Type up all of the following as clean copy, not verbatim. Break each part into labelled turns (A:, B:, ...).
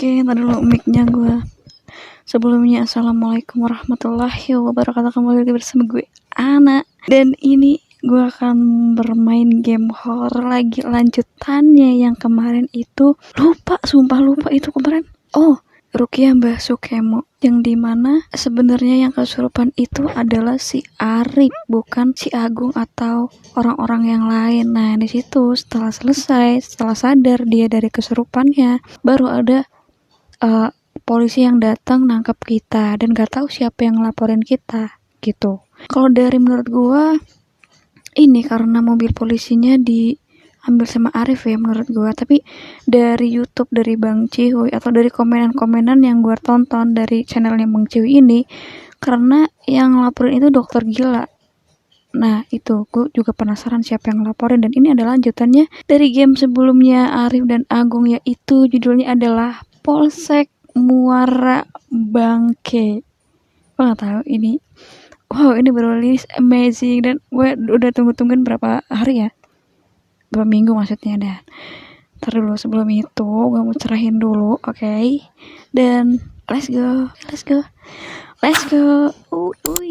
A: Oke, ntar dulu mic-nya gue. Sebelumnya, assalamualaikum warahmatullahi wabarakatuh. Kembali lagi bersama gue, Ana. Dan ini gue akan bermain game horror lagi, lanjutannya yang kemarin itu. Sumpah lupa itu kemarin. Oh, Rukiah Mbah Sukemo, yang dimana sebenarnya yang kesurupan itu adalah si Arif, bukan si Agung atau orang-orang yang lain. Nah, di situ setelah sadar dia dari kesurupannya, baru ada polisi yang datang nangkap kita dan gak tahu siapa yang ngelaporin kita gitu. Kalau dari menurut gua ini karena mobil polisinya diambil sama Arif ya menurut gua, tapi dari YouTube dari Bang Cihuy atau dari komenan-komenan yang gua tonton dari channelnya Bang Cihuy ini, karena yang ngelaporin itu dokter gila. Nah itu gue juga penasaran siapa yang ngelaporin, dan ini adalah lanjutannya dari game sebelumnya Arif dan Agung, yaitu judulnya adalah Polsek Muara Bangke. Gue gak tahu ini. Wow, ini baru rilis, amazing, dan gue udah tungguin berapa hari ya? Berapa minggu maksudnya. Dan ntar dulu, sebelum itu gue mau cerahin dulu, oke? Dan let's go.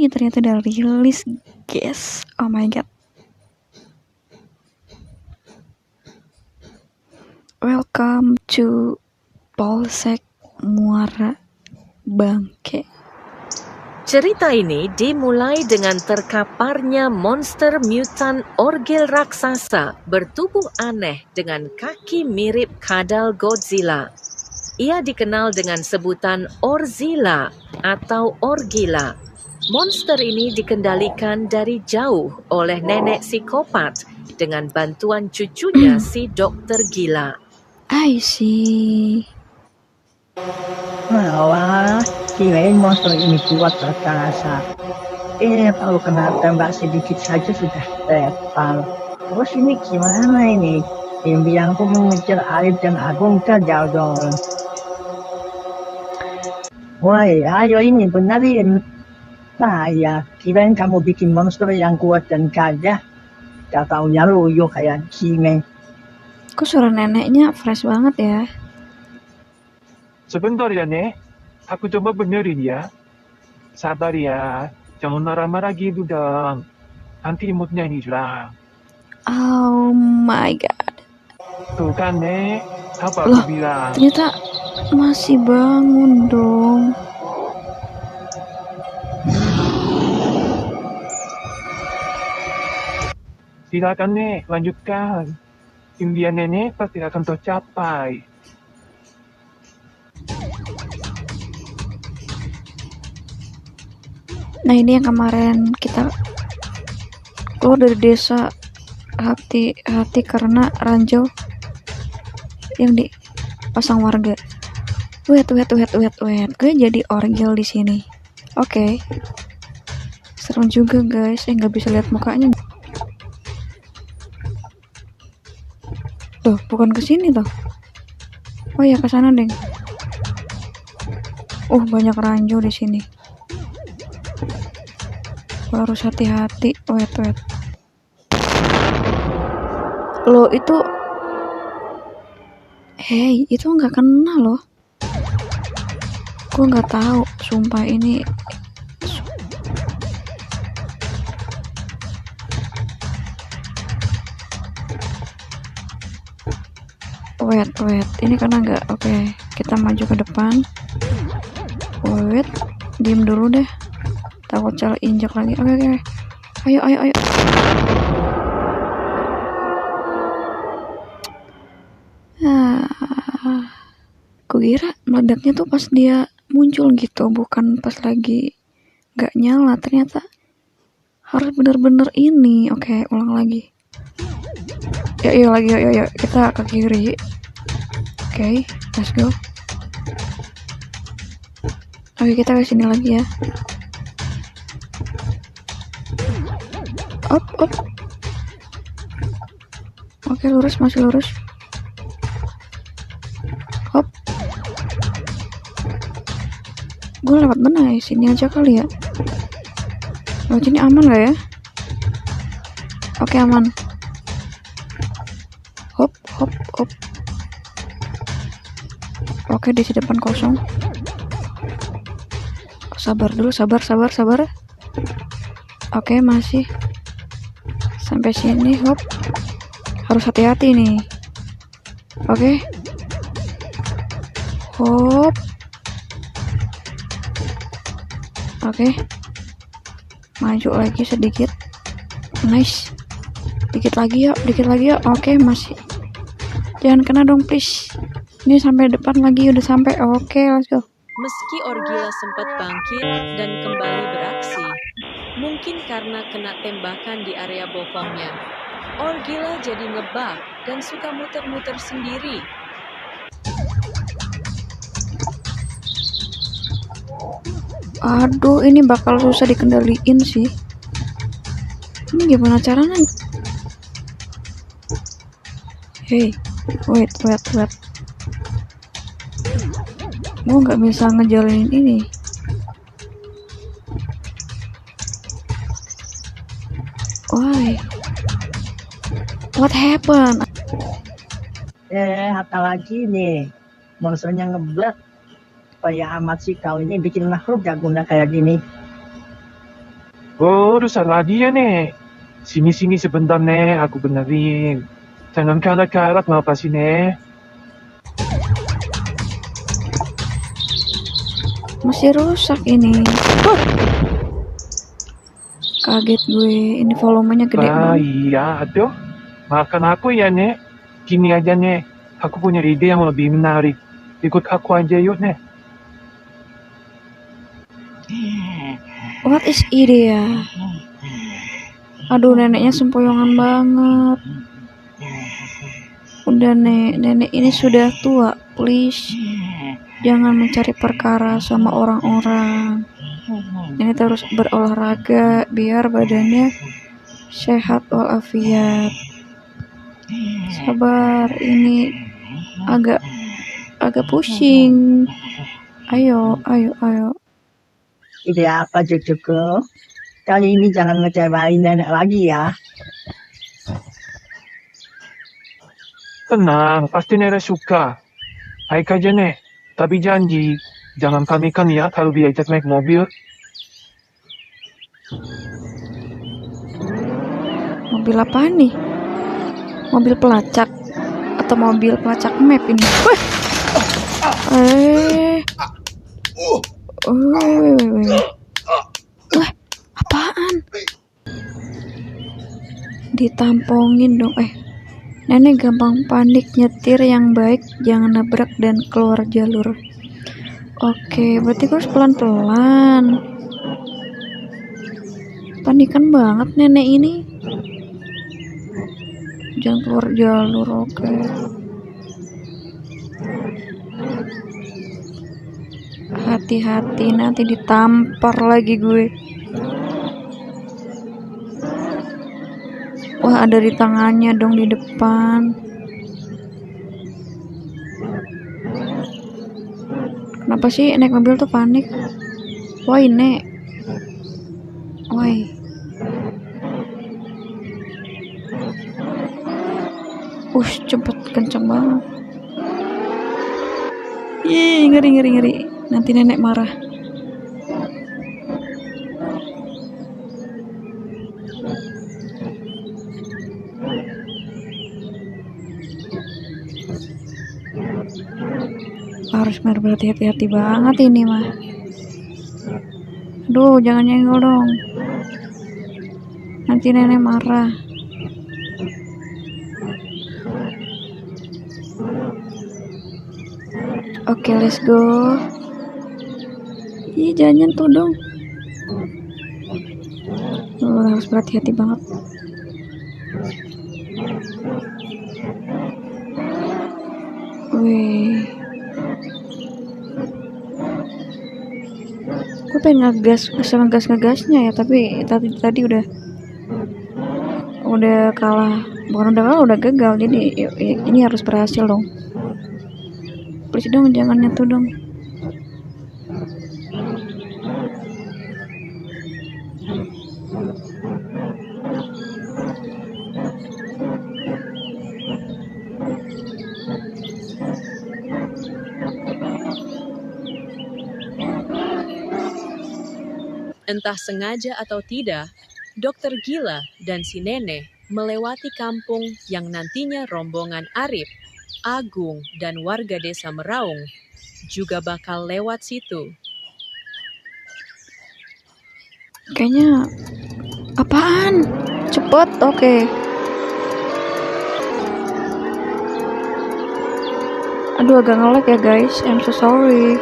A: Ternyata udah rilis, guys. Oh my god. Welcome to Polsek Muara Bangke.
B: Cerita ini dimulai dengan terkaparnya monster mutan orgil raksasa bertubuh aneh dengan kaki mirip kadal Godzilla. Ia dikenal dengan sebutan Orzilla atau Orgila. Monster ini dikendalikan dari jauh oleh nenek psikopat dengan bantuan cucunya si dokter gila.
A: I see.
C: Wah, kirain monster ini kuat perkasa. Kalau kena tembak sedikit saja sudah tetal. Terus ini gimana ini? Impianku mengejar Arif dan Agung gagal dong. Woi, ayo ini benerin. Saya kirain kamu bikin monster yang kuat dan gajah. Gak taunya loyo kayak gini.
A: Kok suara neneknya fresh banget ya?
D: Sebentar ya, Nek. Aku coba benerin ya. Sabar ya. Jangan marah-marah gitu dong. Nanti moodnya hilang.
A: Oh my god.
D: Tuh kan, Nek. Apa
A: Loh,
D: aku bilang?
A: ternyata masih bangun dong.
D: Silakan, Nek. Lanjutkan. Impian Nenek pasti akan tercapai.
A: Nah, ini yang kemarin kita keluar dari desa hati karena ranjau yang dipasang warga. Wait. Gue jadi orgil di sini. Oke. Serem juga, guys. Nggak bisa lihat mukanya. Tuh, bukan ke sini toh. Oh ya, ke sana, Deng. Banyak ranjau di sini. Gue harus hati-hati. Wait. Loh, itu hey, itu nggak kena loh. Gue nggak tahu, sumpah ini. Wait, ini karena nggak. Oke, kita maju ke depan. Wait, diem dulu deh. Takut salah injak lagi. Oke. Ayo. Gue kira meledaknya tuh pas dia muncul gitu, bukan pas lagi gak nyala. Ternyata harus bener-bener ini. Oke, ulang lagi. Yuk, kita ke kiri. Oke, let's go. Oke, kita ke sini lagi ya. Up. Oke, masih lurus. Hop. Gue lewat mana ya? Sini aja kali ya. Lewat sini aman gak ya? Oke, aman. Hop. Oke, di depan kosong. Sabar dulu, sabar. Oke, masih sampai sini. Hop, harus hati-hati nih. Oke, hop. Oke, maju lagi sedikit. Nice. Dikit lagi yuk. Oke, masih. Jangan kena dong, please. Ini sampai depan lagi, udah sampai. Oke, let's go.
B: Meski Orgila sempat bangkit dan kembali beraksi, mungkin karena kena tembakan di area bokongnya, Orgila jadi ngebug dan suka muter-muter sendiri.
A: Aduh, ini bakal susah dikendaliin sih. Ini gimana caranya? Hey, wait. Gue nggak bisa ngejalanin ini. Why? What happened?
C: Apalagi nih, monsternya ngeblek. Supaya amat sih kau ini bikin makhluk gak guna kayak gini.
D: Oh, rusak lagi ya nih. Sini sebentar nih, aku benerin. Jangan karat-karat ngapa sih nih.
A: Masih rusak ini. Kaget gue, ini volumenya gede banget.
D: Iya, aduh. Maafkan aku ya nih. Gini aja nih, aku punya ide yang lebih menarik. Ikut aku aja yuk nih.
A: What is ide ya? Aduh, neneknya sempoyongan banget. Udah nenek ini sudah tua, please. Jangan mencari perkara sama orang-orang. Ini terus berolahraga biar badannya sehat walafiat. Sabar, ini agak pusing. Ayo.
C: Ide apa cucuku? Kali ini jangan ngecewain nenek lagi ya.
D: Tenang, pasti nenek suka. Baik aja nih. Tapi janji, jangan kamikan ya kalau diajak naik mobil.
A: Mobil apa nih? Mobil pelacak atau mobil pelacak map ini? Wah, apaan? Ditampongin dong. Nenek gampang panik, nyetir yang baik, jangan nabrak dan keluar jalur. Oke, berarti gue harus pelan-pelan. Panikan banget nenek ini. Jangan keluar jalur, oke. Hati-hati, nanti ditampar lagi gue. Wah, ada di tangannya dong di depan. Kenapa sih naik mobil tuh panik? Why, Nek? Why? Cepet kenceng banget. Ih, ngeri. Nanti nenek marah. Harus berhati-hati banget ini mah. Aduh, jangan nyenggol dong. Nanti nenek marah. Oke, let's go. Ih, jangan nyentuh dong. Harus berhati-hati banget. Wih. Gue pengen ngegasnya ya, tapi tadi udah kalah. Bukan udah kalah, udah gagal. Jadi ini harus berhasil dong. Please dong, jangan nyentuh dong.
B: Entah sengaja atau tidak, Dokter Gila dan si nenek melewati kampung yang nantinya rombongan Arif, Agung, dan warga desa Meraung juga bakal lewat situ.
A: Kayaknya apaan? Cepet, oke. Aduh, agak nge-lag ya guys. I'm so sorry.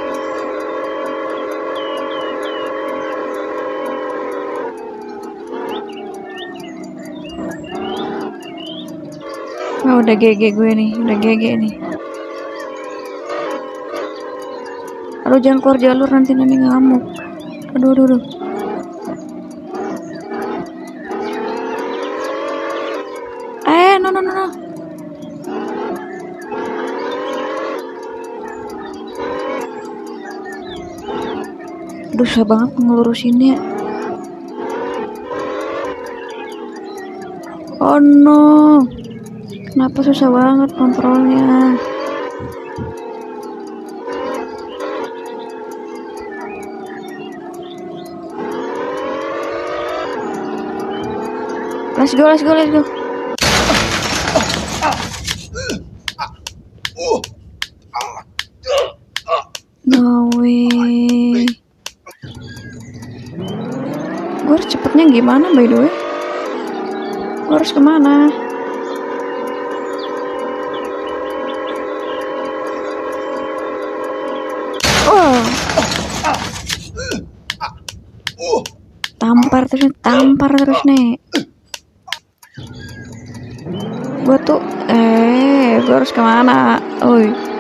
A: Udah GG gue nih, udah GG nih. Aduh, jangan keluar jalur, nanti ngamuk. Aduh. No. Aduh, susah banget ngelurusinnya. Oh no, kenapa susah banget kontrolnya? Let's go. No way. Gue harus cepetnya gimana by the way? Gue harus kemana? Tampar terus nih. Gue harus kemana? Oi.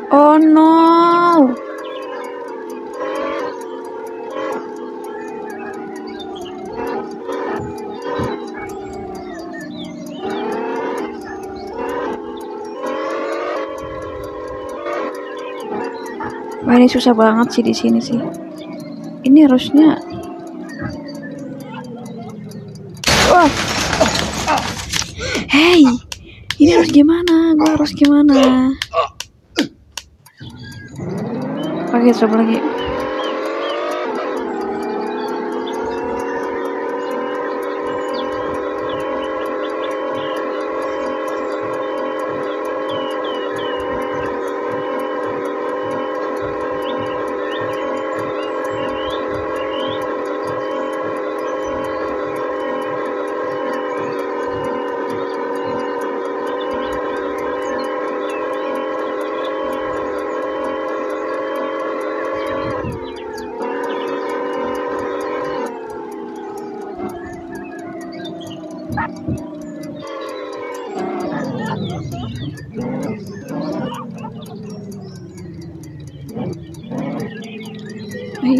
A: Oh no. Wah, ini susah banget sih di sini sih. Ini harusnya. Wah. Hey, ini harus gimana? Gue harus gimana? Oke, coba lagi.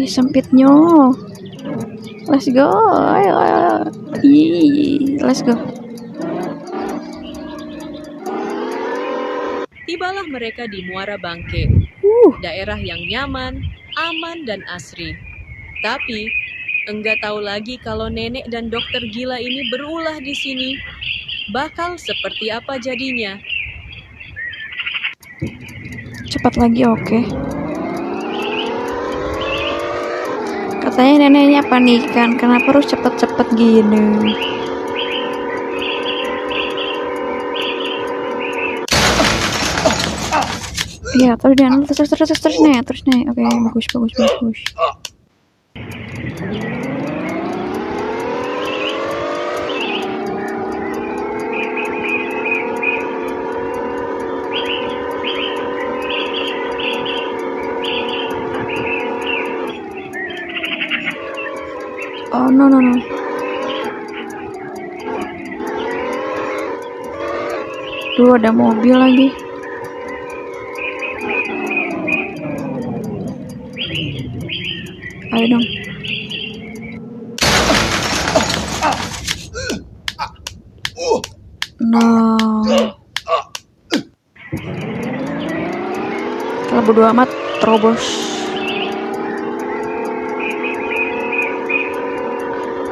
A: Sempitnya. Let's go. Ayo. Let's go.
B: Tibalah mereka di Muara Bangke, daerah yang nyaman, aman, dan asri. Tapi, enggak tahu lagi kalau nenek dan dokter gila ini berulah di sini. Bakal seperti apa jadinya?
A: Cepat lagi, oke. Katanya neneknya panikan, kenapa harus cepet-cepet gini? Iya, terus nih. Oke, bagus. Oh no. Tuh ada mobil lagi. Ayo dong. Kalau bodo amat, terobos.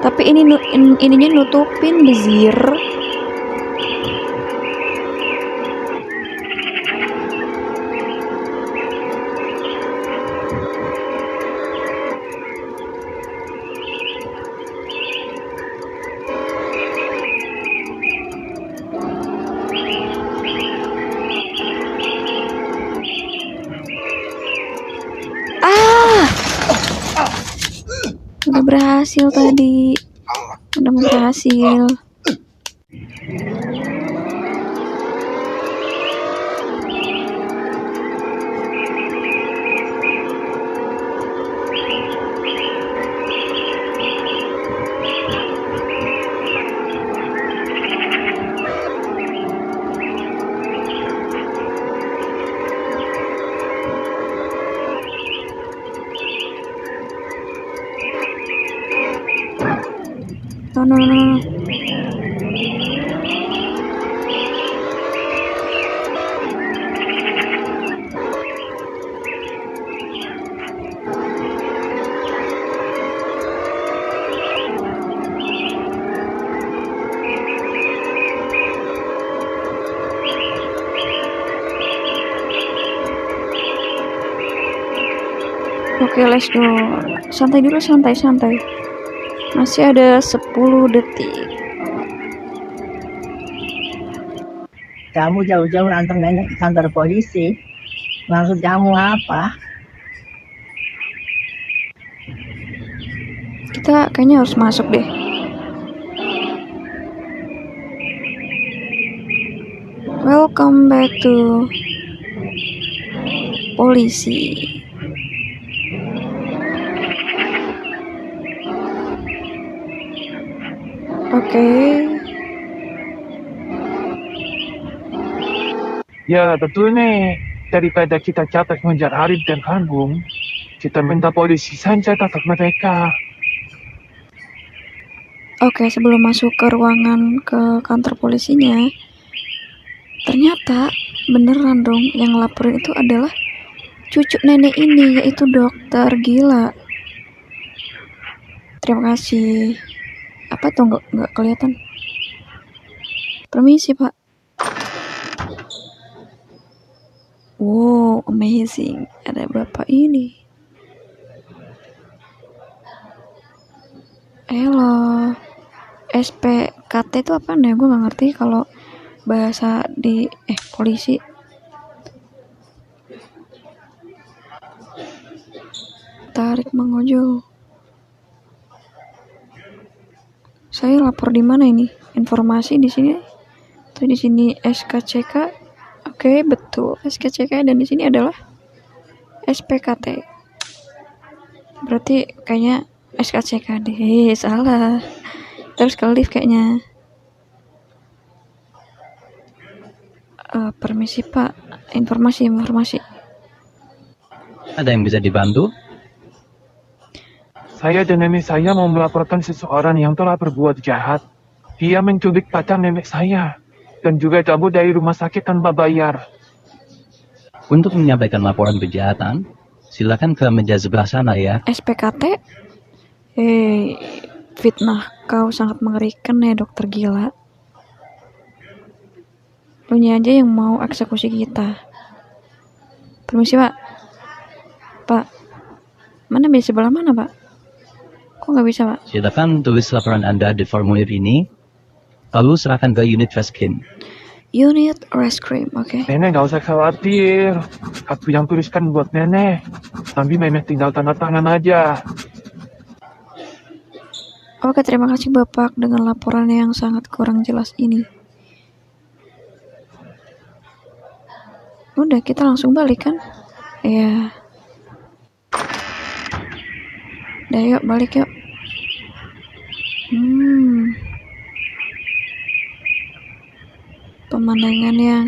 A: Tapi ininya nutupin bezir. Udah berhasil tadi. Udah mau berhasil. No. Oke, let's go. Santai dulu, santai. Masih ada 10 detik.
C: Kamu jauh-jauh nantang nenek ke kantor polisi. Maksud kamu apa?
A: Kita kayaknya harus masuk deh. Welcome back to polisi. Oke.
D: Ya, betul nih. Daripada kita capek mengejar Arif dan Kanggung, kita minta polisi saja tangkap mereka.
A: Oke, sebelum masuk ke ruangan ke kantor polisinya, ternyata beneran dong yang laporin itu adalah cucu nenek ini, yaitu dokter Gila. Terima kasih. Apa tuh nggak kelihatan? Permisi, Pak. Wow, amazing. Ada bapak ini. Halo. SPKT itu apa nih? Gue nggak ngerti kalau bahasa di polisi. Tarik mengojol. Saya lapor di mana ini? Informasi di sini. Tuh di sini SKCK. Oke, betul. SKCK dan di sini adalah SPKT. Berarti kayaknya SKCK deh. Salah. Terus ke lift kayaknya. Permisi Pak. Informasi.
E: Ada yang bisa dibantu?
D: Saya dan nenek saya mau melaporkan seseorang yang telah berbuat jahat. Dia menculik pacar nenek saya. Dan juga cabut dari rumah sakit tanpa bayar.
E: Untuk menyampaikan laporan kejahatan, silakan ke meja sebelah sana ya.
A: SPKT? Fitnah kau sangat mengerikan ya dokter Gila. Lu aja yang mau eksekusi kita. Permisi Pak. Pak, mana meja sebelah mana Pak? Kok nggak bisa Pak?
E: Silakan tulis laporan Anda di formulir ini, lalu serahkan ke unit Rescrim.
A: Unit Rescrim, oke.
D: Nenek gak usah khawatir. Aku yang tuliskan buat nenek. Nanti nenek tinggal tanda tangan aja.
A: Oke, terima kasih Bapak dengan laporan yang sangat kurang jelas ini. Udah, kita langsung balik kan? Iya. Udah yuk, balik yuk. Pemandangan yang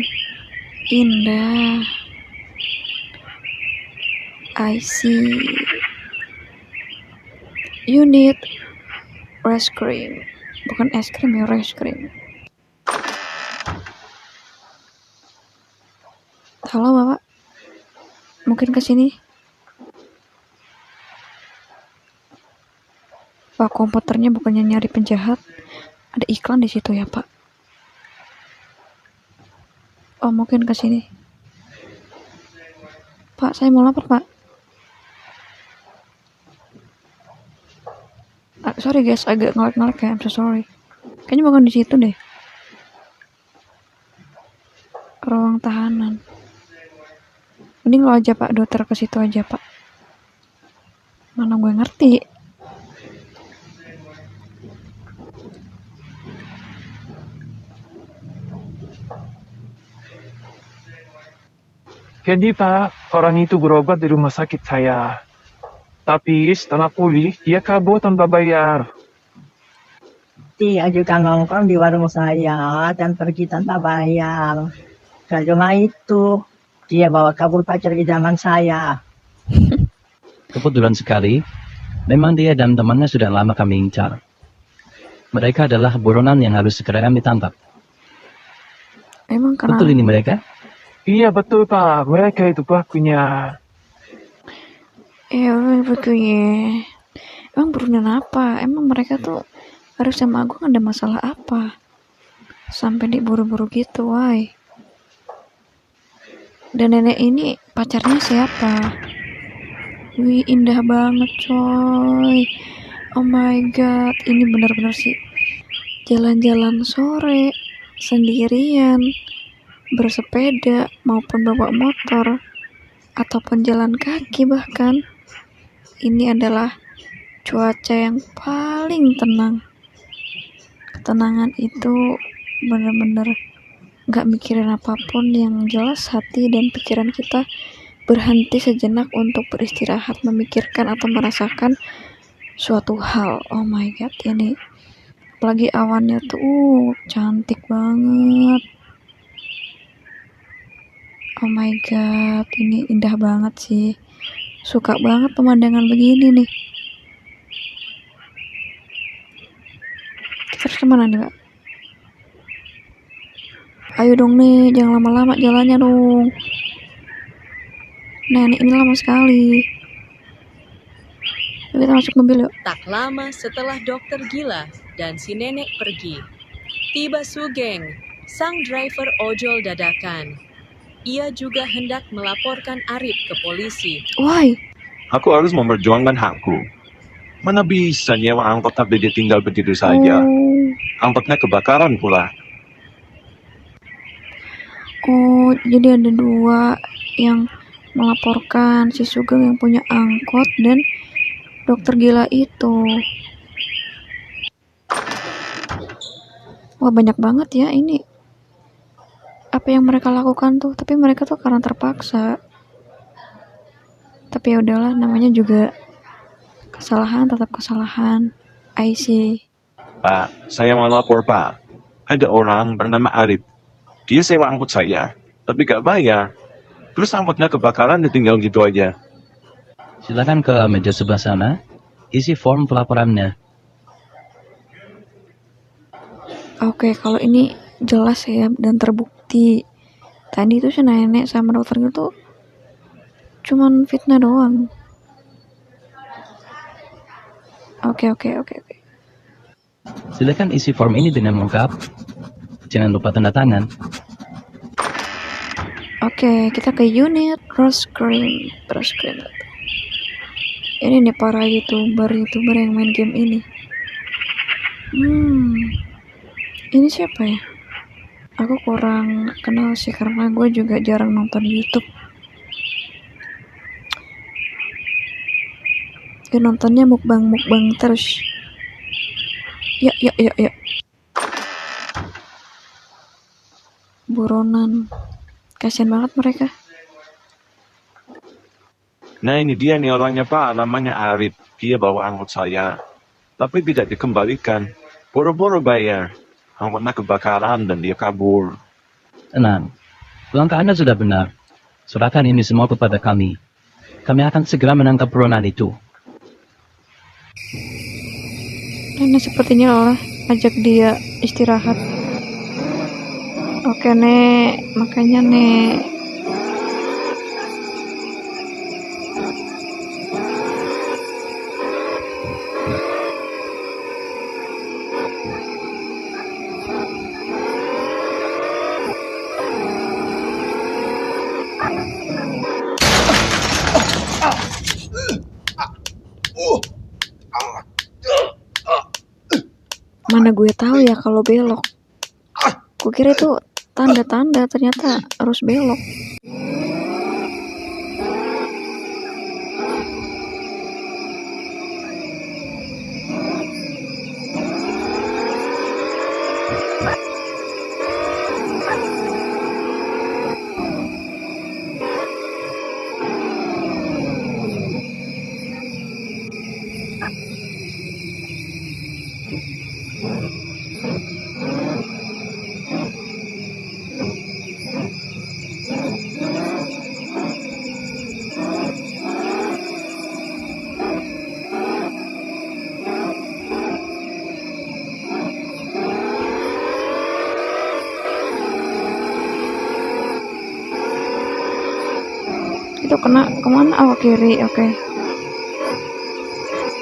A: indah. I see. Unit Rescrim. Bukan es krim ya, Rescrim. Halo Bapak, mungkin ke sini? Pak, komputernya bukannya nyari penjahat, ada iklan di situ ya Pak. Oh, mungkin ke sini. Pak, saya mau lapor Pak. Sorry guys, agak ngelek-ngelek ya, I'm so sorry. Kayaknya bukan di situ deh. Ruang tahanan. Mending lo aja Pak, dokter ke situ aja Pak. Mana gue ngerti.
D: Jadi Pak, orang itu berobat di rumah sakit saya. Tapi setelah pulih, dia kabur tanpa bayar.
C: Dia juga nongkrong di warung saya dan pergi tanpa bayar. Gak cuma itu, dia bawa kabur pacar idaman saya.
E: Kebetulan sekali, memang dia dan temannya sudah lama kami incar. Mereka adalah buronan yang harus segera kami tangkap.
A: Emang kenapa?
E: Betul ini mereka?
D: Iya betul Pak, mereka itu pelakunya.
A: Begini. Emang buronan apa? Emang mereka tuh harus sama Agung ada masalah apa? Sampai diburu-buru gitu, why? Dan nenek ini pacarnya siapa? Wih, indah banget coy. Oh my god, ini benar-benar sih. Jalan-jalan sore, sendirian, bersepeda, maupun bawa motor, ataupun jalan kaki bahkan. Ini adalah cuaca yang paling tenang. Ketenangan itu benar-benar gak mikirin apapun, yang jelas hati dan pikiran kita berhenti sejenak untuk beristirahat, memikirkan atau merasakan suatu hal. Oh my god, ini apalagi awannya tuh cantik banget. Oh my god, ini indah banget sih. Suka banget pemandangan begini nih. Kita harus kemana nih Pak? Ayo dong nih, jangan lama-lama jalannya dong. Nenek ini lama sekali. Yuk kita masuk mobil yuk.
B: Tak lama setelah dokter gila dan si nenek pergi, tiba Sugeng, sang driver ojol dadakan. Ia juga hendak melaporkan Arif ke polisi.
A: Why?
F: Aku harus memperjuangkan hakku. Mana bisa nyewa angkot tapi dia tinggal begitu saja. Angkotnya kebakaran pula.
A: Oh, jadi ada dua yang melaporkan, si Sugeng yang punya angkot dan dokter gila itu. Wah, banyak banget ya ini. Apa yang mereka lakukan tuh, tapi mereka tuh karena terpaksa. Tapi ya udahlah, namanya juga kesalahan tetap kesalahan. I see.
F: Pak, saya mau lapor Pak. Ada orang bernama Arif. Dia sewa angkot saya, tapi gak bayar. Terus angkotnya kebakaran ditinggal gitu aja.
E: Silakan ke meja sebelah sana, isi form pelaporannya.
A: Oke, kalau ini jelas ya dan terbukti. Tadi tuh si nenek sama dokter itu cuman fitnah doang. Oke.
E: Silakan isi form ini dengan lengkap. Jangan lupa tanda tangan.
A: Oke, kita ke unit Rose Cream. Ini nih para youtuber yang main game ini. Ini siapa ya? Aku kurang kenal sih karena gue juga jarang nonton YouTube. Gue nontonnya mukbang terus. Yuk. Buronan. Kasian banget mereka.
F: Nah ini dia nih orangnya Pak, namanya Arif. Dia bawa angkot saya, tapi tidak dikembalikan. Boro-boro bayar. Angkotnya kebakaran dan dia kabur.
E: Tenang, langkah Anda sudah benar. Serahkan ini semua kepada kami. Kami akan segera menangkap buronan itu.
A: Nenek sepertinya lah ajak dia istirahat. Oke nek, makanya nek Mana gue tahu ya kalau belok. Gue kira itu tanda-tanda, ternyata harus belok. Itu kena kemana? Oh, kiri. Oke.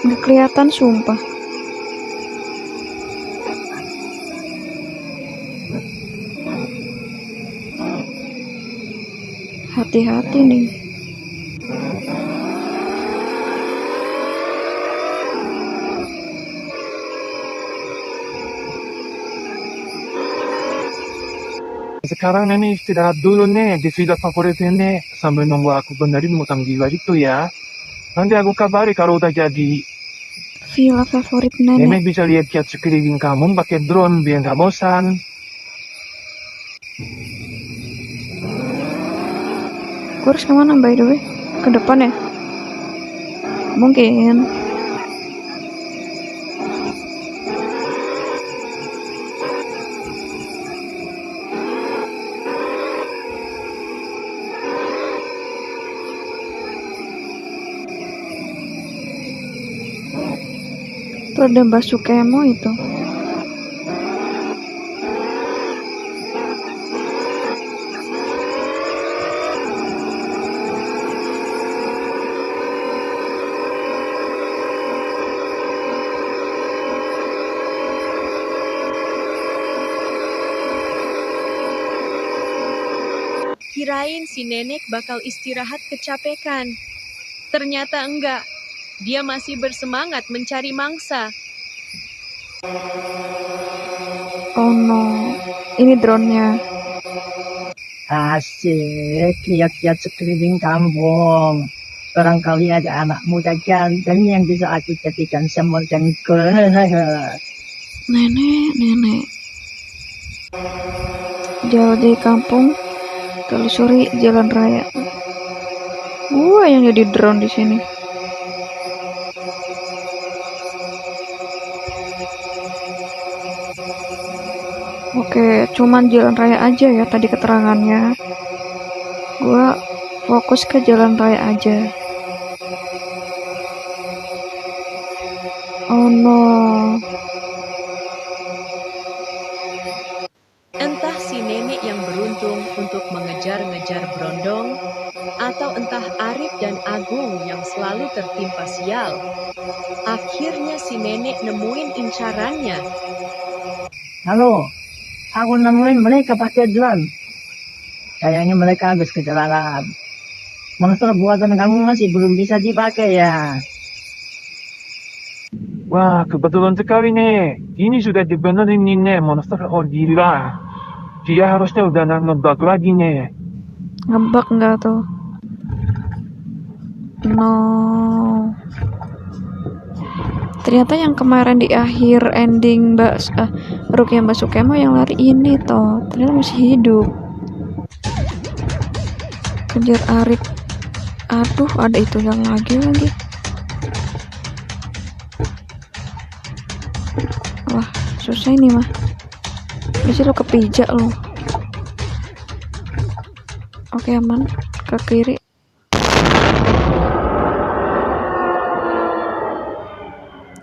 A: Nggak kelihatan sumpah. Hati-hati nih.
D: Sekarang Nenek istirahat dulu nih di Villa Favorit Nenek. Sambil nunggu aku benerin utang jiwa itu ya. Nanti aku kabari kalau udah jadi.
A: Villa favorit nenek.
D: Nenek bisa lihat-lihat sekeliling kamu pakai drone biar nggak bosan.
A: Gue harus kemana by the way? Ke depan ya? Mungkin. Tuh ada Mbak Sukemo itu.
G: Kirain si nenek bakal istirahat kecapekan. Ternyata enggak. Dia masih bersemangat mencari mangsa.
A: Oh no, ini drone-nya.
C: Asik, lihat-lihat sekeliling kampung. Barangkali ada anak muda ganteng yang bisa aku jadikan sambal jengkol.
A: Nenek. Jalan di kampung, telusuri jalan raya. Gua yang jadi drone di sini. Oke, cuman jalan raya aja ya tadi keterangannya. Gua fokus ke jalan raya aja. Oh no.
G: Entah si nenek yang beruntung untuk mengejar-ngejar Brondong, atau entah Arif dan Agung yang selalu tertimpa sial. Akhirnya si nenek nemuin incarannya.
C: Halo, aku nemuin mereka pakai drone. Kayaknya mereka habis kecelakaan. Monster buatan kamu masih belum bisa dipakai ya.
D: Wah, kebetulan sekali nih. Ini sudah dibenerin nih monster gila. Dia harusnya udah ngebug lagi nih.
A: Ngebug nggak tuh? No. Ternyata yang kemarin di akhir ending Rukia Mbak Sukemo yang lari ini toh. Ternyata masih hidup. Kejar Arif. Aduh, ada itu yang lagi. Wah, susah ini mah. Bisa lo kepijak lo. Oke, aman. Ke kiri.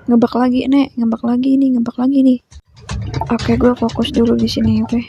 A: Ngebak lagi nih. Oke, gue fokus dulu di sini, oke.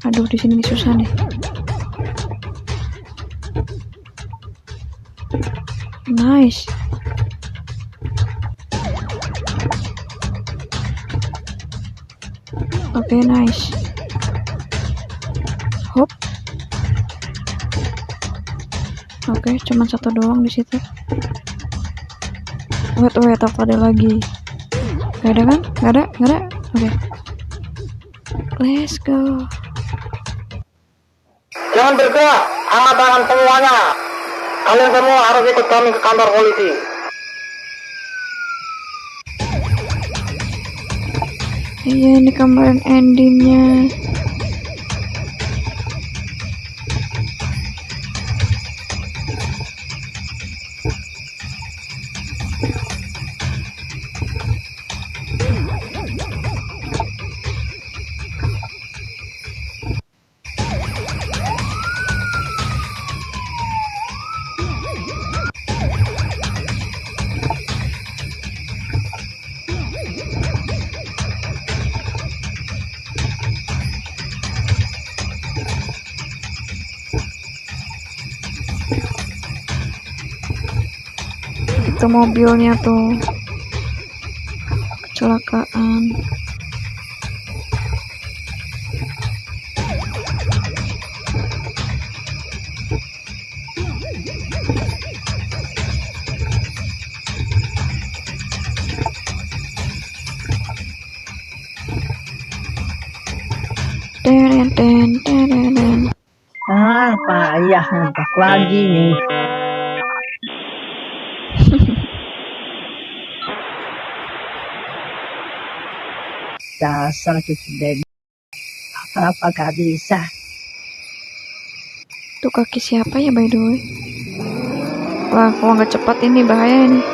A: Aduh, di sini susah nih. Nice. Oke, nice. Hop. Oke, cuman satu doang di situ. Wait, apa ada lagi? Gak ada kan? Gak ada. Oke. Let's go.
H: Jangan bergerak, angkat tangan semuanya. Kalian semua harus ikut kami ke kantor polisi.
A: Iya, ini kemarin endingnya. Itu mobilnya tuh kecelakaan. Den.
C: Payah nembak lagi nih. Dasar cucu Dedi. Apa gak bisa?
A: Tuh kaki siapa ya by the way? Wah, kalau nggak cepat ini bahaya nih.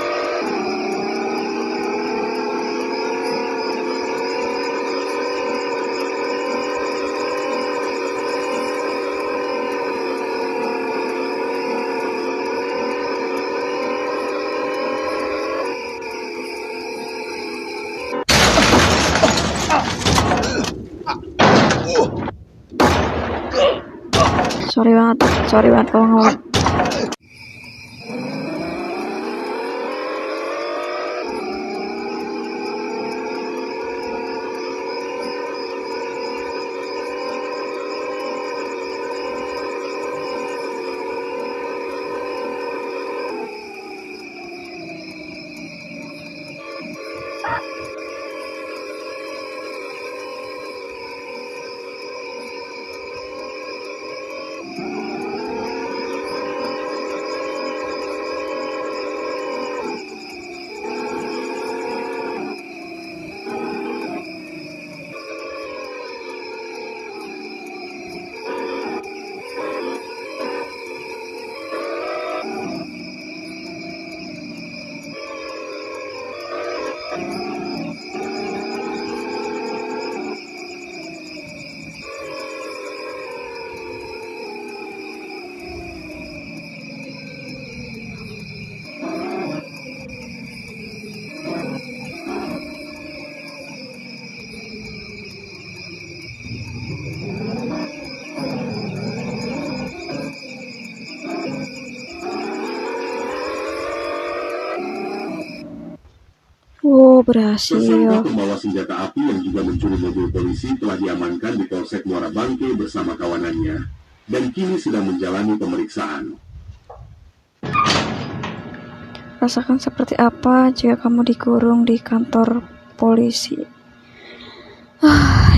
A: Sorry banget kalau ngelak. Oh, berhasil.
I: Tersangka pembawa senjata api yang juga mencuri mobil polisi telah diamankan di Polsek Muara Bangke bersama kawanannya dan kini sedang menjalani pemeriksaan.
A: Rasakan seperti apa jika kamu dikurung di kantor polisi?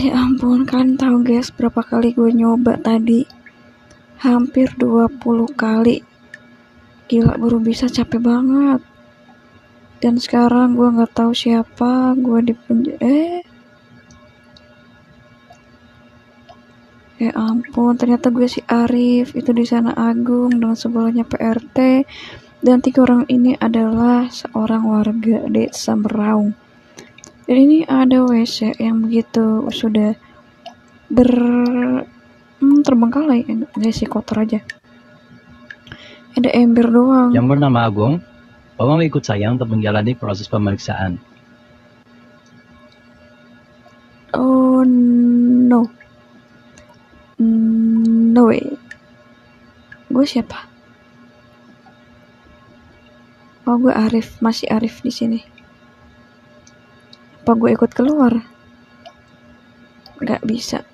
A: Ya ampun, kalian tahu guys berapa kali gue nyoba tadi? Hampir 20 kali. Gila, baru bisa, capek banget. Dan sekarang gue nggak tahu siapa, gue di penjara. Ya ampun, ternyata gue si Arif, itu di sana Agung, dan sebelahnya PRT, dan 3 orang ini adalah seorang warga desa Meraung. Dan ini ada WC yang begitu sudah terbengkalai, enggak sih, kotor aja. Ada ember doang.
E: Yang bernama Agung, tolong ikut saya untuk menjalani proses pemeriksaan.
A: Oh no. No way. Gue siapa? Oh, gue Arif, masih Arif di sini. Apa gue ikut keluar? Gak bisa.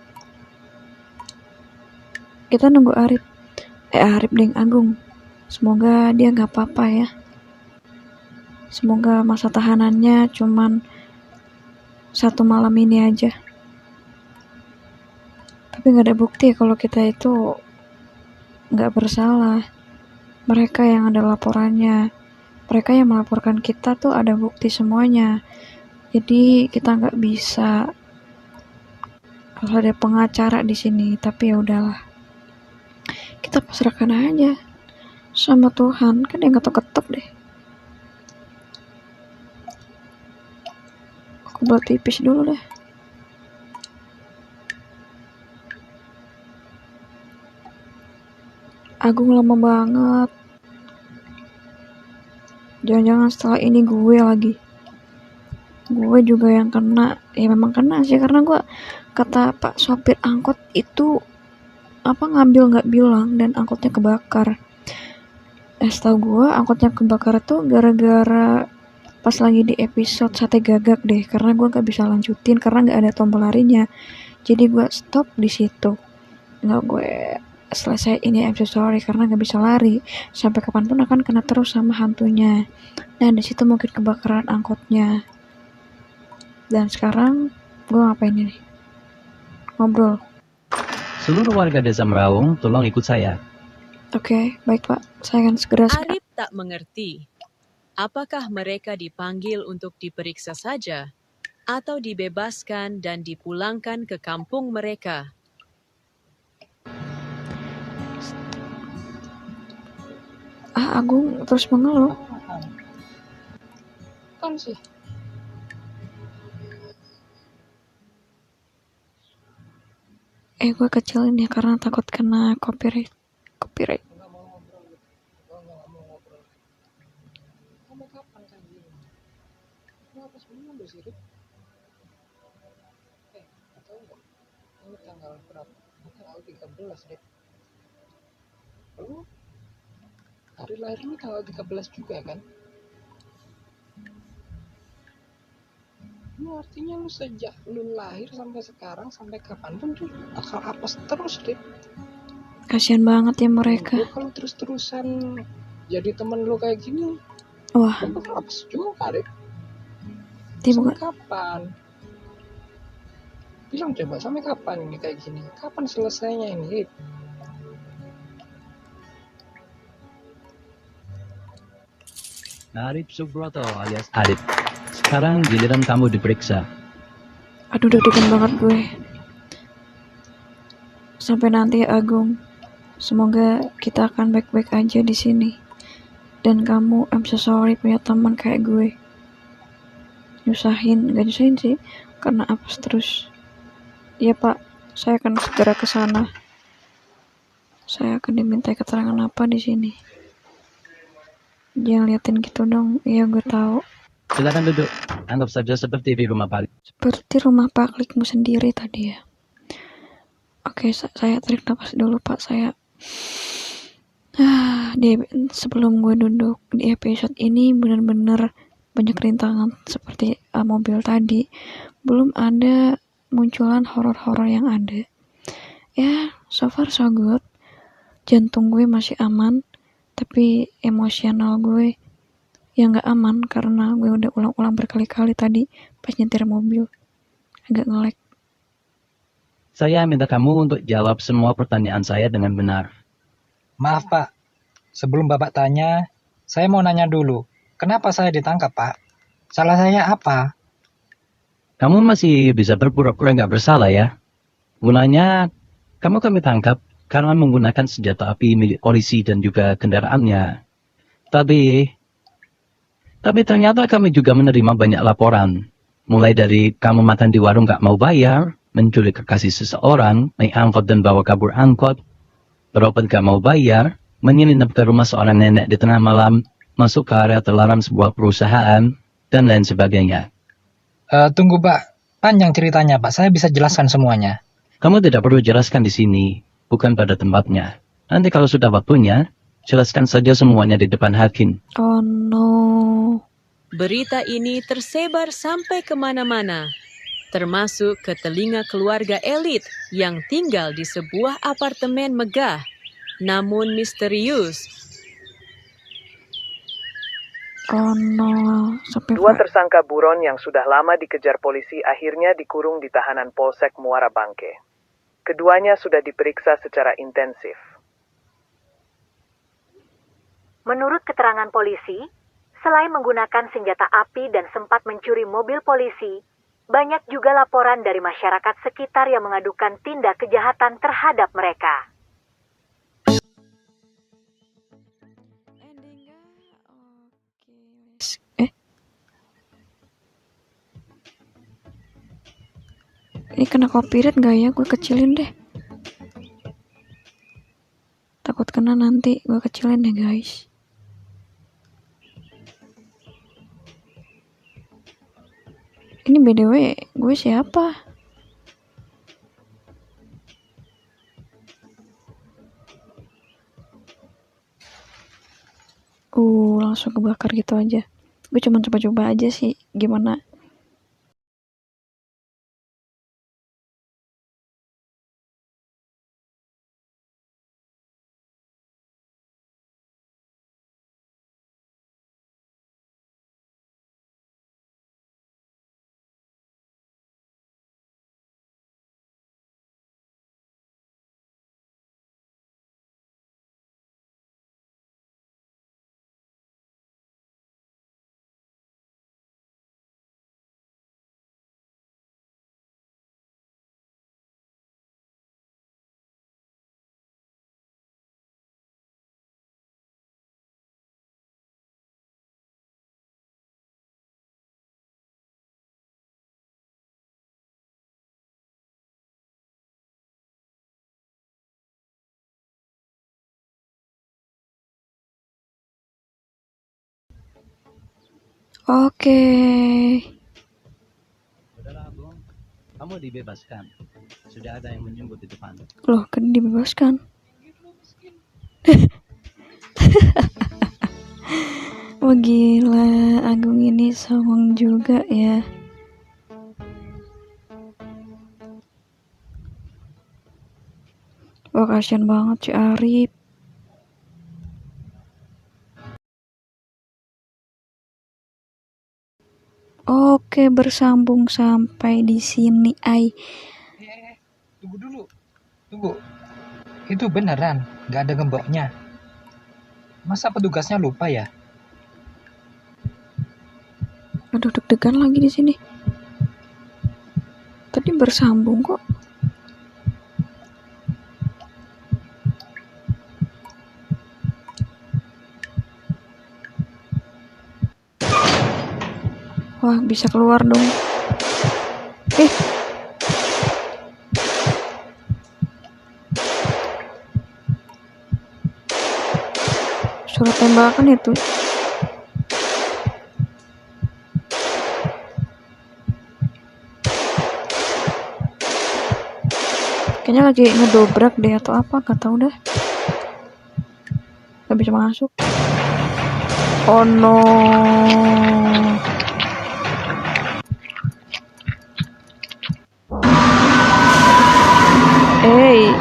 A: Kita nunggu Arif. Arif Deng Agung. Semoga dia gak apa-apa ya. Semoga masa tahanannya cuman 1 malam ini aja. Tapi gak ada bukti kalau kita itu gak bersalah. Mereka yang ada laporannya. Mereka yang melaporkan kita tuh ada bukti semuanya. Jadi kita nggak bisa kalau ada pengacara di sini. Tapi ya udahlah, kita pasrahkan aja sama Tuhan. Kan yang ketok-ketok deh. Aku buat tipis dulu deh. Agung lama banget. Jangan-jangan setelah ini gue lagi. Gue juga yang kena. Ya memang kena sih, karena gue kata Pak sopir angkot itu ngambil gak bilang dan angkotnya kebakar. Setahu gue angkotnya kebakar tuh gara-gara pas lagi di episode sate gagak deh, karena gue gak bisa lanjutin karena gak ada tombol larinya. Jadi gue stop di situ. Nggak gue selesai ini, I'm so sorry, karena gak bisa lari. Sampai kapanpun akan kena terus sama hantunya. Nah di situ mungkin kebakaran angkotnya. Dan sekarang gue ngapain ini? Ngobrol.
E: Seluruh warga desa Meraung, tolong ikut saya.
A: Oke, baik Pak. Saya akan segera.
G: Arif tak mengerti. Apakah mereka dipanggil untuk diperiksa saja atau dibebaskan dan dipulangkan ke kampung mereka?
A: Agung terus mengeluh.
C: Kan sih.
A: Gue kecilin ya karena takut kena copyright.
C: Kamu kapan kan gini? Kenapa sebenarnya udah sih? Atau enggak? Ini tanggal berapa? Tanggal 13 deh. Lu hari lahirmu tanggal 13 juga kan? Ini artinya lu sejak lu lahir sampai sekarang, sampai kapanpun tuh bakal apes terus deh.
A: Kasian banget ya mereka.
C: Lu kalau terus-terusan jadi temen lu kayak gini,
A: Wah,
C: lu bakal apes juga deh.
A: tiba
C: Sampai kapan? Bilang coba, sampai kapan ini kayak gini? Kapan selesainya ini?
E: Arif Subroto alias Arif. Sekarang giliran kamu diperiksa.
A: aduh deg-degan banget gue. Sampai nanti ya Agung. Semoga kita akan baik-baik aja di sini. Dan kamu, I'm so sorry punya teman kayak gue. Gak nyusahin sih, karena apes terus. Iya Pak, saya akan segera ke sana. Saya akan diminta keterangan apa di sini. Jangan liatin gitu dong. Iya gue tahu.
E: Silakan duduk. Anggap saja seperti di rumah Pak.
A: Seperti rumah Pak Klikmu sendiri tadi ya. Oke, saya tarik nafas dulu Pak. Sebelum gue duduk di episode ini benar-benar banyak rintangan seperti mobil tadi. Belum ada munculan horor-horor yang ada. Ya, so far so good. Jantung gue masih aman, tapi emosional gue yang gak aman karena gue udah ulang-ulang berkali-kali tadi pas nyetir mobil. Agak nge-lag.
E: Saya minta kamu untuk jawab semua pertanyaan saya dengan benar.
J: Maaf Pak, sebelum Bapak tanya, saya mau nanya dulu. Kenapa saya ditangkap Pak? Salah saya apa?
E: Kamu masih bisa berpura-pura nggak bersalah ya? Gunanya, kamu kami tangkap karena menggunakan senjata api milik polisi dan juga kendaraannya. Tapi ternyata kami juga menerima banyak laporan. Mulai dari kamu makan di warung nggak mau bayar, menculik kekasih seseorang, naik angkot dan bawa kabur angkot, berobat nggak mau bayar, menyelinap ke rumah seorang nenek di tengah malam, masuk ke area terlarang sebuah perusahaan, dan lain sebagainya.
J: Tunggu Pak, panjang ceritanya Pak, saya bisa jelaskan semuanya.
E: Kamu tidak perlu jelaskan di sini. bukan pada tempatnya. Nanti kalau sudah waktunya, jelaskan saja semuanya di depan hakim.
A: Oh no.
G: Berita ini tersebar sampai kemana-mana, termasuk ke telinga keluarga elit yang tinggal di sebuah apartemen megah, namun misterius.
A: Oh no. Sampai
K: Dua tersangka buron yang sudah lama dikejar polisi akhirnya dikurung di tahanan Polsek Muara Bangke. Keduanya sudah diperiksa secara intensif.
L: Menurut keterangan polisi, selain menggunakan senjata api dan sempat mencuri mobil polisi, banyak juga laporan dari masyarakat sekitar yang mengadukan tindak kejahatan terhadap mereka.
A: Ini kena copyright gak ya? Gue kecilin deh. Takut kena nanti, gue kecilin deh guys. Ini BTW, gue siapa? Langsung kebakar gitu aja. Gue cuma coba-coba aja sih, gimana. Oke.
E: Saudara Agung, kamu dibebaskan. Sudah ada yang menjemput di depan.
A: Loh, kan dibebaskan. Wah gila, Agung ini songong juga ya. Wah kasihan banget si Arif. Oke, bersambung sampai di sini, Ai.
J: Tunggu dulu. Tunggu. Itu beneran, gak ada gemboknya. Masa petugasnya lupa ya?
A: Aduh, deg-degan lagi di sini. Tadi bersambung kok. Wah, bisa keluar dong. Surat tembakan itu. Kayaknya lagi ngedobrak deh atau apa, gak tau dah. Gak bisa masuk. Oh no. Hey.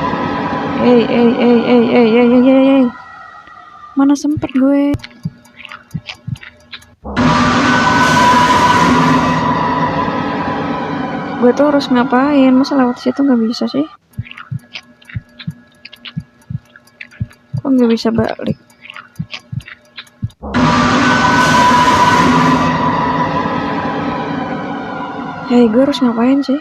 A: Mana sempet gue. Gue tuh harus ngapain? Masa lewat situ nggak bisa sih? Kok nggak bisa balik? Hey, gue harus ngapain sih?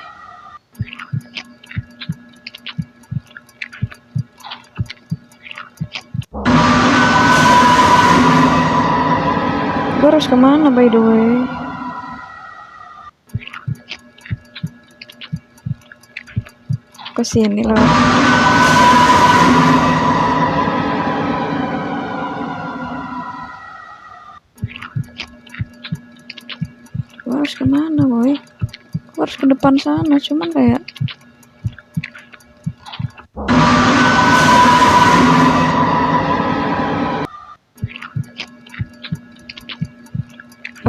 A: Gue harus kemana by the way? Ke sini lah. Gue harus kemana boy? Gue harus ke depan sana, cuman kayak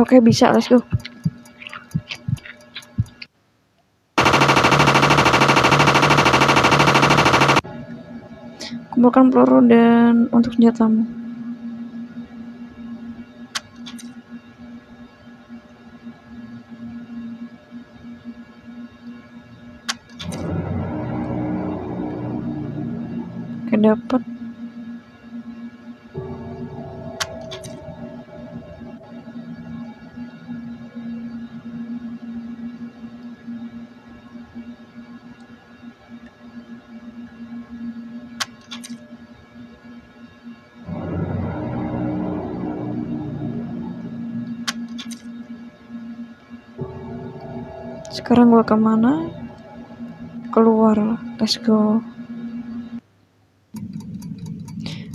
A: Oke, bisa, let's go. Kumpulkan peluru dan untuk senjatamu. Oke, dapat. Sekarang gua kemana? Keluar, let's go.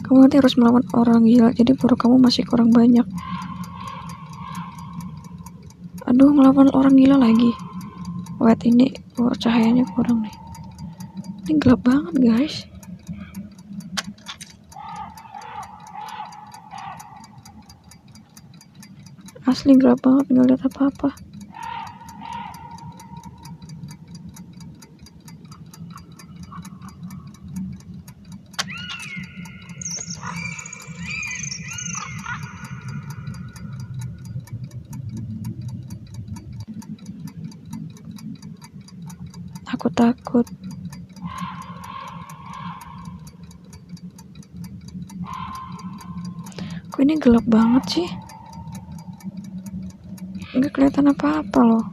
A: Kamu nanti harus melawan orang gila, jadi peluru kamu masih kurang banyak. Aduh, melawan orang gila lagi. Wait, ini cahayanya kurang nih. Ini gelap banget, guys. Asli gelap banget, nggak lihat apa-apa. Aku takut. Kok ini gelap banget sih? Nggak kelihatan apa-apa loh.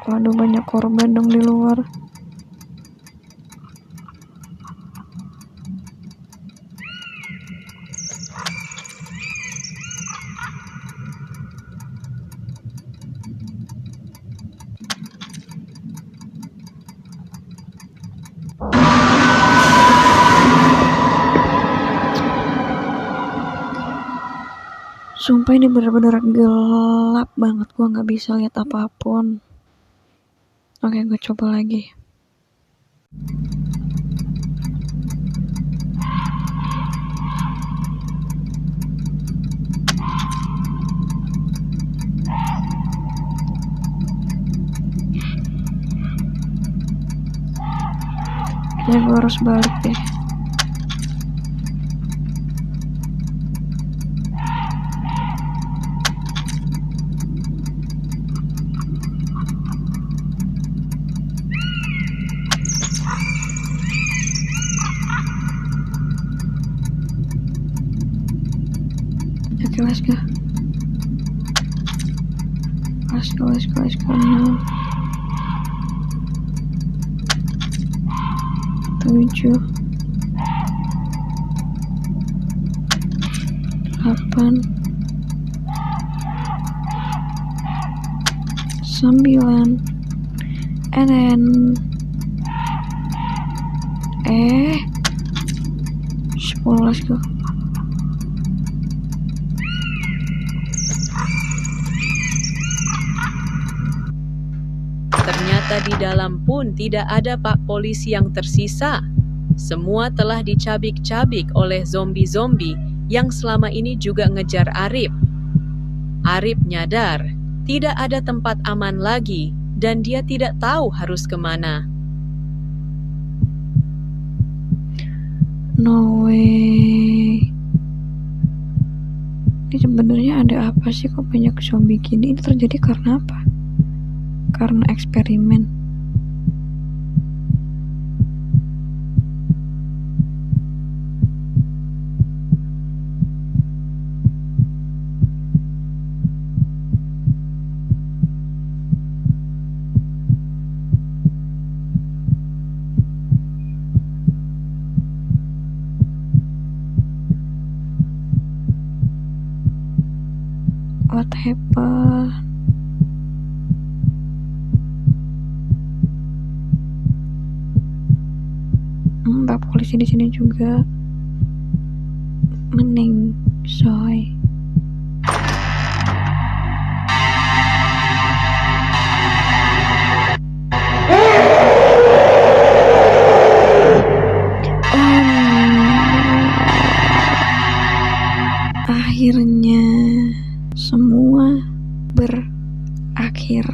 A: Waduh, banyak korban dong di luar. Sumpah ini bener-bener gelap banget, gua nggak bisa lihat apapun. Oke, gue coba lagi. Kayaknya gue harus balik deh. Oke, let's go. Let's go now. 7 8 9 and then 10. Let's go.
G: Ternyata di dalam pun tidak ada pak polisi yang tersisa. Semua telah dicabik-cabik oleh zombie-zombie yang selama ini juga ngejar Arif. Arif nyadar tidak ada tempat aman lagi dan dia tidak tahu harus kemana.
A: No way. Ini sebenarnya ada apa sih, kok banyak zombie gini? Ini terjadi karena apa? Karena eksperimen. What happened? Pak polisi di sini juga meningsoy. berakhir.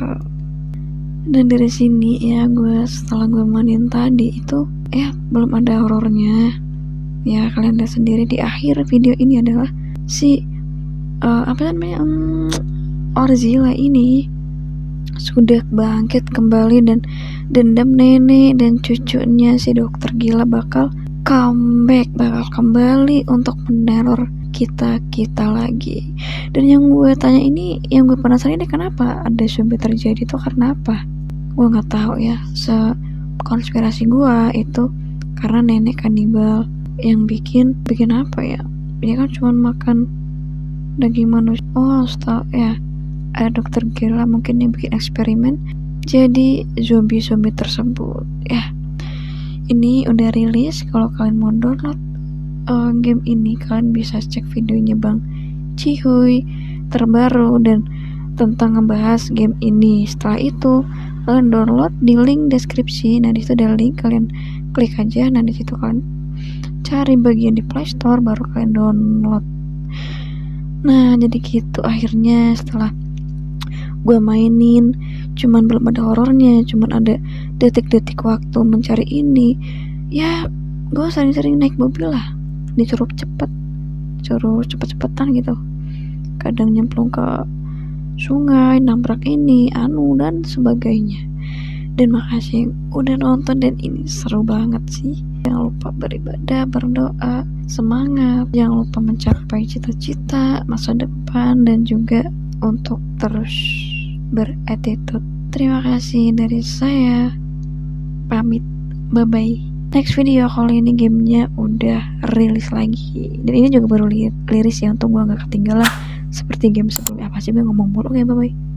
A: Dan dari sini ya, setelah gue mainin tadi itu ya belum ada horornya. Ya kalian lihat sendiri di akhir video ini adalah si Orzila ini sudah bangkit kembali dan dendam nenek dan cucunya si dokter gila bakal kembali untuk meneror kita lagi. Dan yang gue tanya ini, yang gue penasaran ini, kenapa ada zombie terjadi itu karena apa? Gue nggak tahu ya. Konspirasi gue itu karena nenek kanibal yang bikin apa ya? Dia kan cuma makan daging manusia. Setahu ya, ada dokter gila mungkin yang bikin eksperimen jadi zombie tersebut ya. Ini udah rilis. Kalau kalian mau download game ini, kalian bisa cek videonya Bang Cihuy terbaru dan tentang ngebahas game ini. Setelah itu kalian download di link deskripsi. Nah, di situ ada link, kalian klik aja. Nah, di situ kalian cari bagian di Play Store, baru kalian download. Nah, jadi gitu. Akhirnya setelah gue mainin, cuman belum ada horornya, cuman ada detik-detik waktu mencari ini. Ya, gue sering-sering naik mobil lah, disuruh cepet-cepetan gitu. Kadang nyemplung ke sungai, nabrak ini, dan sebagainya. Dan makasih udah nonton, dan ini seru banget sih. Jangan lupa beribadah, berdoa, semangat. Jangan lupa mencapai cita-cita masa depan dan juga untuk terus beretitude. Terima kasih dari saya. Pamit. Bye-bye. Next video kali ini gamenya udah rilis lagi. Dan ini juga baru liris ya, untuk gue gak ketinggalan seperti game sebelumnya. Apa sih gue ngomong mulu? Oke, bye-bye.